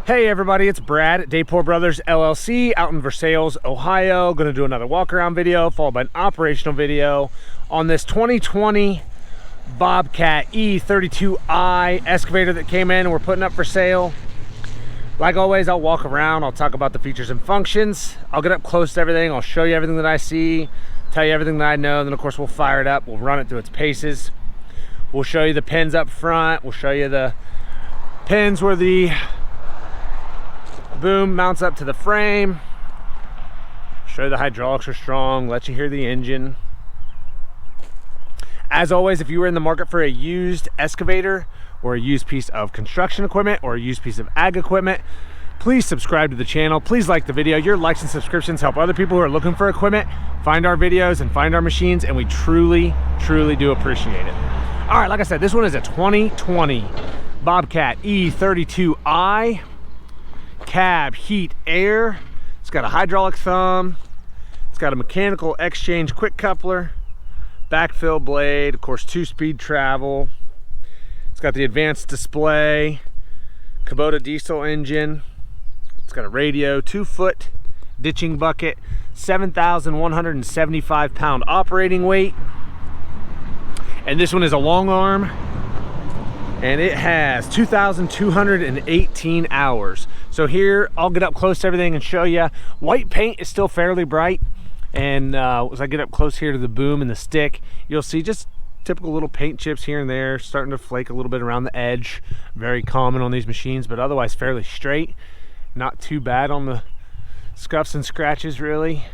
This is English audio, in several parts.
Hey everybody, it's Brad at Dayport Brothers LLC out in Versailles, Ohio. Going to do another walk around video followed by an operational video on this 2020 Bobcat E32i excavator that came in and we're putting up for sale. Like always, I'll walk around, I'll talk about the features and functions, I'll get up close to everything, I'll show you everything that I see, tell you everything that I know, and then of course we'll fire it up, we'll run it through its paces. We'll show you the pins up front, we'll show you the pins where the boom mounts up to the frame, show you the hydraulics are strong, let you hear the engine. As always, if you were in the market for a used excavator or a used piece of construction equipment or a used piece of ag equipment, please subscribe to the channel. Please like the video. Your likes and subscriptions help other people who are looking for equipment find our videos and find our machines, and we truly do appreciate it. All right, like I said, this one is a 2020 Bobcat E32i. Cab, heat, air. It's got a hydraulic thumb. It's got a mechanical exchange quick coupler, backfill blade, of course 2-speed travel. It's got the advanced display, Kubota Diesel engine. It's got a radio, 2-foot ditching bucket, 7,175 pound operating weight. And this one is a long arm, and it has 2,218 hours. So here, I'll get up close to everything and show you. White paint is still fairly bright, and as I get up close here to the boom and the stick, you'll see just typical little paint chips here and there, starting to flake a little bit around the edge. Very common on these machines, but otherwise fairly straight. Not too bad on the scuffs and scratches, really.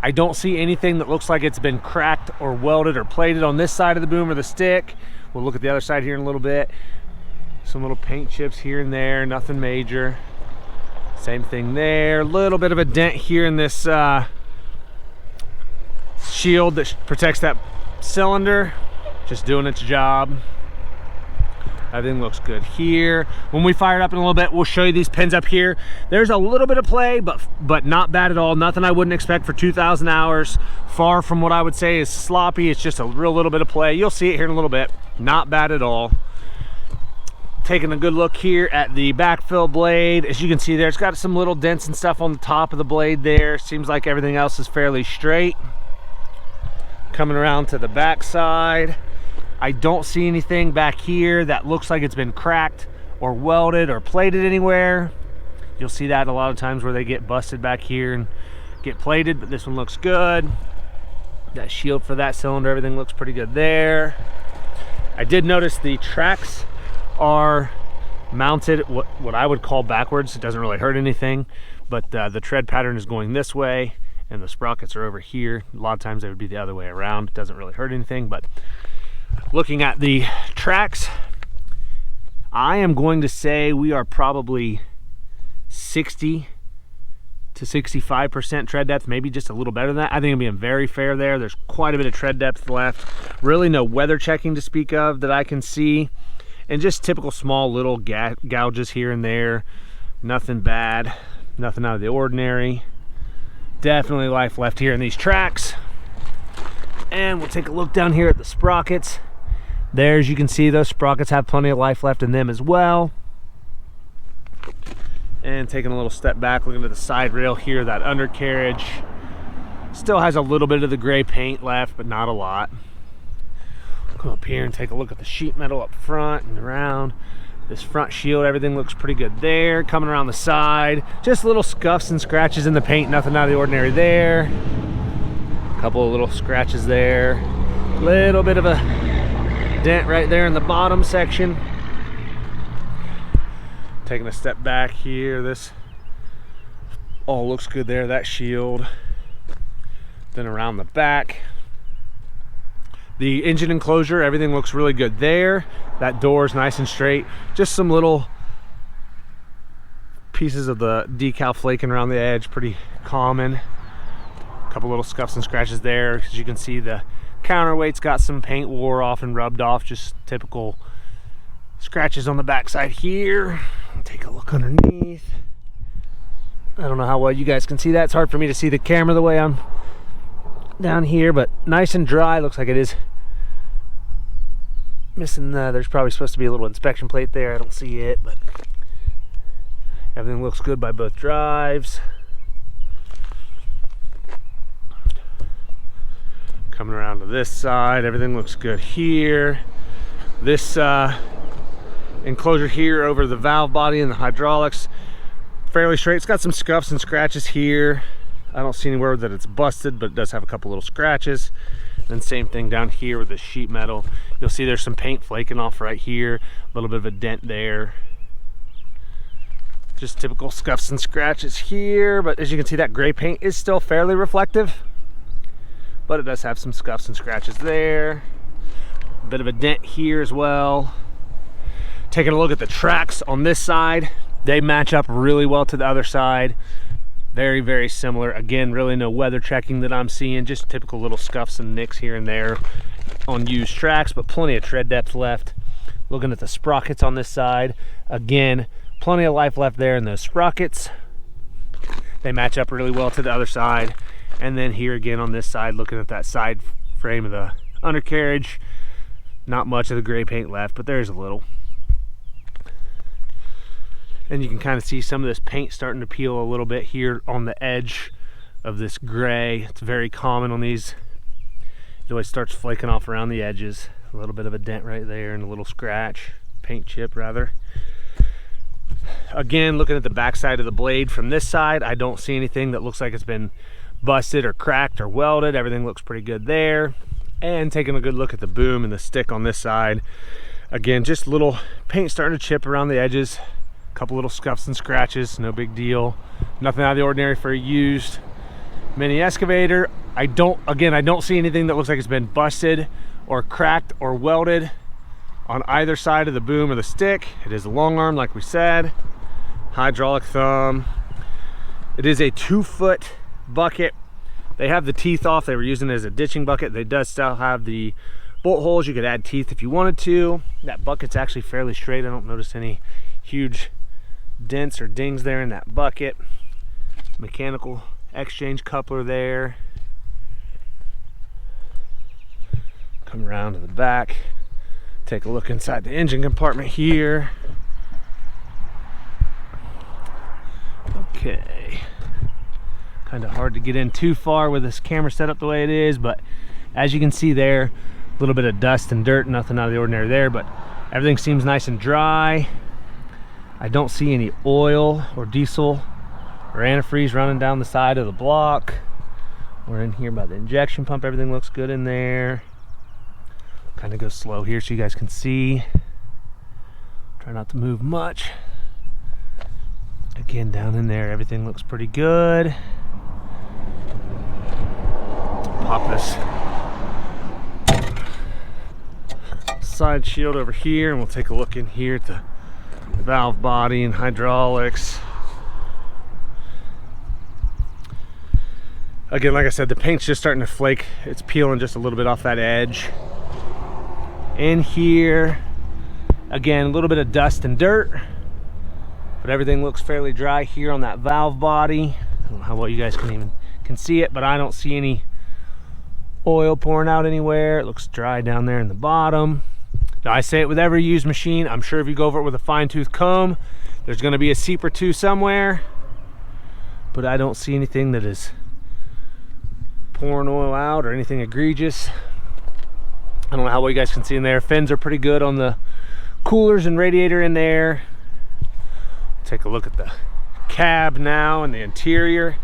I don't see anything that looks like it's been cracked or welded or plated on this side of the boom or the stick. We'll look at the other side here in a little bit. Some little paint chips here and there, nothing major. Same thing there. A little bit of a dent here in this shield that protects that cylinder. Just doing its job. Everything looks good here. When we fire it up in a little bit, we'll show you these pins up here. There's a little bit of play, but not bad at all. Nothing I wouldn't expect for 2,000 hours. Far from what I would say is sloppy. It's just a real little bit of play. You'll see it here in a little bit. Not bad at all. Taking a good look here at the backfill blade. As you can see there, it's got some little dents and stuff on the top of the blade there. Seems like everything else is fairly straight. Coming around to the back side, I don't see anything back here that looks like it's been cracked or welded or plated anywhere. You'll see that a lot of times where they get busted back here and get plated, but this one looks good. That shield for that cylinder, everything looks pretty good there. I did notice the tracks are mounted what I would call backwards. It doesn't really hurt anything, but the tread pattern is going this way and the sprockets are over here. A lot of times they would be the other way around. It doesn't really hurt anything, but looking at the tracks, I am going to say we are probably 60 to 65% tread depth, maybe just a little better than that. I think I'm being very fair there. There's quite a bit of tread depth left. Really no weather checking to speak of that I can see. And just typical small little gouges here and there. Nothing bad, nothing out of the ordinary. Definitely life left here in these tracks. And we'll take a look down here at the sprockets. There, as you can see, those sprockets have plenty of life left in them as well. And taking a little step back, looking at the side rail here, that undercarriage still has a little bit of the gray paint left, but not a lot. Come up here and take a look at the sheet metal up front and around. This front shield, everything looks pretty good there. Coming around the side, just little scuffs and scratches in the paint, nothing out of the ordinary there. A couple of little scratches there. Little bit of a dent right there in the bottom section. Taking a step back here, this all looks good there, that shield. Then around the back, the engine enclosure, everything looks really good there. That door is nice and straight. Just some little pieces of the decal flaking around the edge, pretty common. A couple little scuffs and scratches there. As you can see, the counterweight's got some paint wore off and rubbed off, just typical scratches on the backside here. Take a look underneath. I don't know how well you guys can see that. It's hard for me to see the camera the way I'm down here, but nice and dry. Looks like it is missing there's probably supposed to be a little inspection plate there. I don't see it, but Everything looks good by both drives. Coming around to this side, everything looks good here. This enclosure here over the valve body and the hydraulics, fairly straight. It's got some scuffs and scratches here. I don't see anywhere that it's busted, but it does have a couple little scratches. And same thing down here with the sheet metal. You'll see there's some paint flaking off right here, a little bit of a dent there. Just typical scuffs and scratches here, but as you can see, that gray paint is still fairly reflective, but it does have some scuffs and scratches there. A bit of a dent here as well. Taking a look at the tracks on this side, they match up really well to the other side. Very, very similar. Again, really no weather checking that I'm seeing, just typical little scuffs and nicks here and there on used tracks, but plenty of tread depth left. Looking at the sprockets on this side, again, plenty of life left there in those sprockets. They match up really well to the other side. And then here again on this side, looking at that side frame of the undercarriage, not much of the gray paint left, but there's a little. And you can kind of see some of this paint starting to peel a little bit here on the edge of this gray. It's very common on these. It always starts flaking off around the edges. A little bit of a dent right there and a little scratch, paint chip rather. Again, looking at the back side of the blade from this side, I don't see anything that looks like it's been busted or cracked or welded. Everything looks pretty good there. And taking a good look at the boom and the stick on this side. Again, just little paint starting to chip around the edges. Couple little scuffs and scratches, no big deal. Nothing out of the ordinary for a used mini excavator. I don't see anything that looks like it's been busted or cracked or welded on either side of the boom or the stick. It is a long arm, like we said. Hydraulic thumb. It is a 2-foot bucket. They have the teeth off. They were using it as a ditching bucket. They does still have the bolt holes. You could add teeth if you wanted to. That bucket's actually fairly straight. I don't notice any huge dents or dings there in that bucket. Mechanical exchange coupler there. Come around to the back, take a look inside the engine compartment here. Okay, kind of hard to get in too far with this camera set up the way it is, but as you can see there, a little bit of dust and dirt, nothing out of the ordinary there, but everything seems nice and dry. I don't see any oil or diesel or antifreeze running down the side of the block. We're in here by the injection pump. Everything looks good in there. Kind of go slow here so you guys can see. Try not to move much. Again, down in there, everything looks pretty good. Pop this side shield over here and we'll take a look in here at the valve body and hydraulics. Again, like I said, the paint's just starting to flake. It's peeling just a little bit off that edge. In here, again, a little bit of dust and dirt, but everything looks fairly dry here on that valve body. I don't know how well you guys can see it, but I don't see any oil pouring out anywhere. It looks dry down there in the bottom. Now, I say it with every used machine. I'm sure if you go over it with a fine-tooth comb, there's going to be a seep or two somewhere, but I don't see anything that is pouring oil out or anything egregious. I don't know how well you guys can see in there. Fins are pretty good on the coolers and radiator in there. Take a look at the cab now and the interior.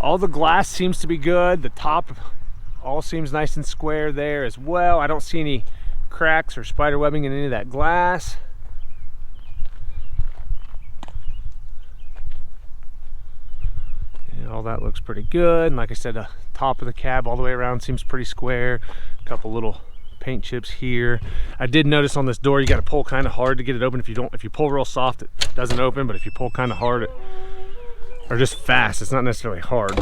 All the glass seems to be good. The top all seems nice and square there as well. I don't see any cracks or spider webbing in any of that glass. And all that looks pretty good. And like I said, the top of the cab all the way around seems pretty square. A couple little paint chips here. I did notice on this door you got to pull kind of hard to get it open. If you pull real soft, it doesn't open, but if you pull kind of hard, or just fast, it's not necessarily hard.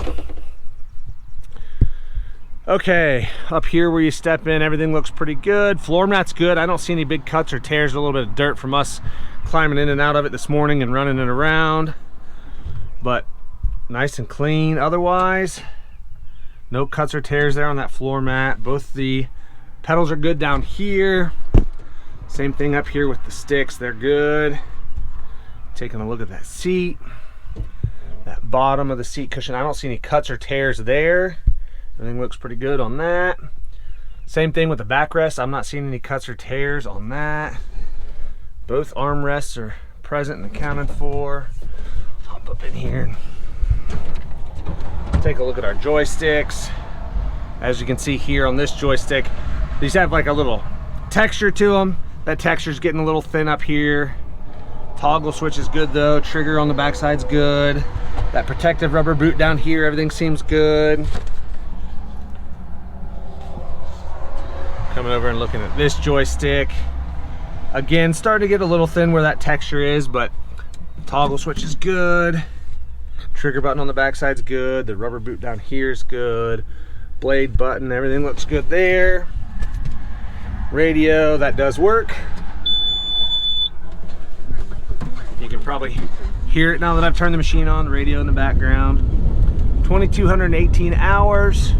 Okay, up here where you step in, everything looks pretty good. Floor mat's good. I don't see any big cuts or tears. A little bit of dirt from us climbing in and out of it this morning and running it around, but nice and clean otherwise. No cuts or tears there on that floor mat. Both the pedals are good down here. Same thing up here with the sticks, they're good. Taking a look at that seat, that bottom of the seat cushion. I don't see any cuts or tears there. Everything looks pretty good on that. Same thing with the backrest. I'm not seeing any cuts or tears on that. Both armrests are present and accounted for. Hop up in here and take a look at our joysticks. As you can see here on this joystick, these have like a little texture to them. That texture's getting a little thin up here. Toggle switch is good though. Trigger on the backside's good. That protective rubber boot down here, everything seems good. Coming over and looking at this joystick. Again, starting to get a little thin where that texture is, but toggle switch is good. Trigger button on the backside's good. The rubber boot down here is good. Blade button, everything looks good there. Radio, that does work. You can probably hear it now that I've turned the machine on, the radio in the background. 2,218 hours.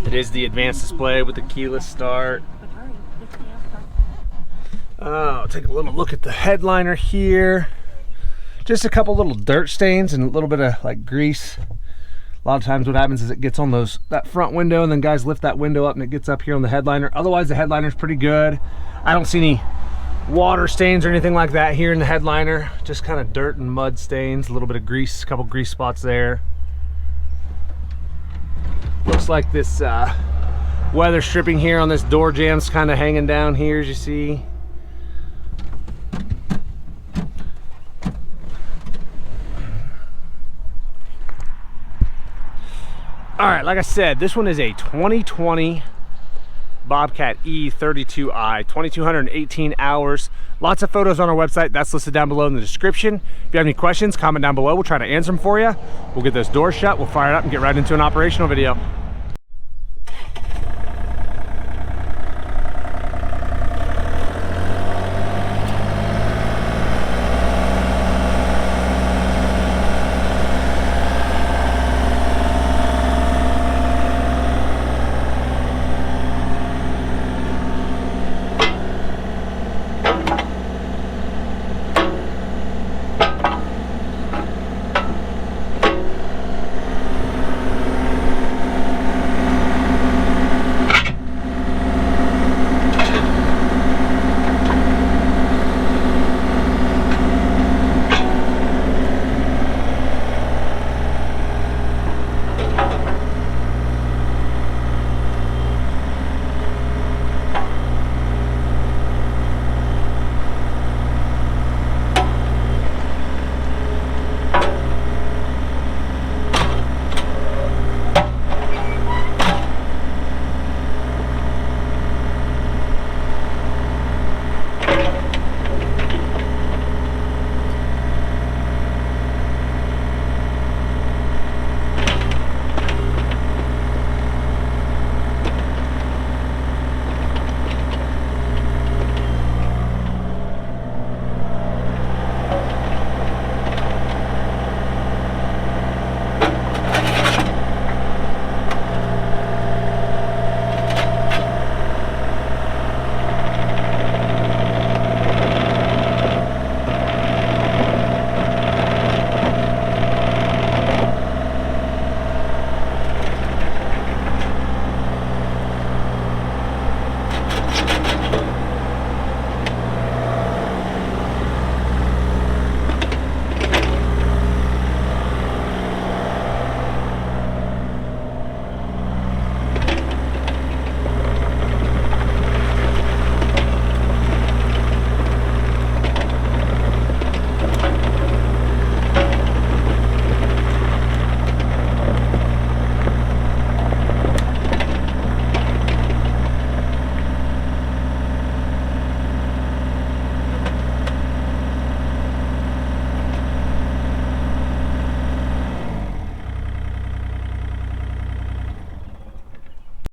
It is the advanced display with the keyless start. Take a little look at the headliner here. Just a couple little dirt stains and a little bit of like grease. A lot of times what happens is it gets on that front window, and then guys lift that window up and it gets up here on the headliner. Otherwise the headliner's pretty good. I don't see any water stains or anything like that here in the headliner. Just kind of dirt and mud stains, a little bit of grease, a couple grease spots there. Looks like this weather stripping here on this door jam's kind of hanging down here, as you see. All right, like I said, this one is a 2020 Bobcat E32i, 2,218 hours. Lots of photos on our website. That's listed down below in the description. If you have any questions, comment down below. We'll try to answer them for you. We'll get those doors shut. We'll fire it up and get right into an operational video.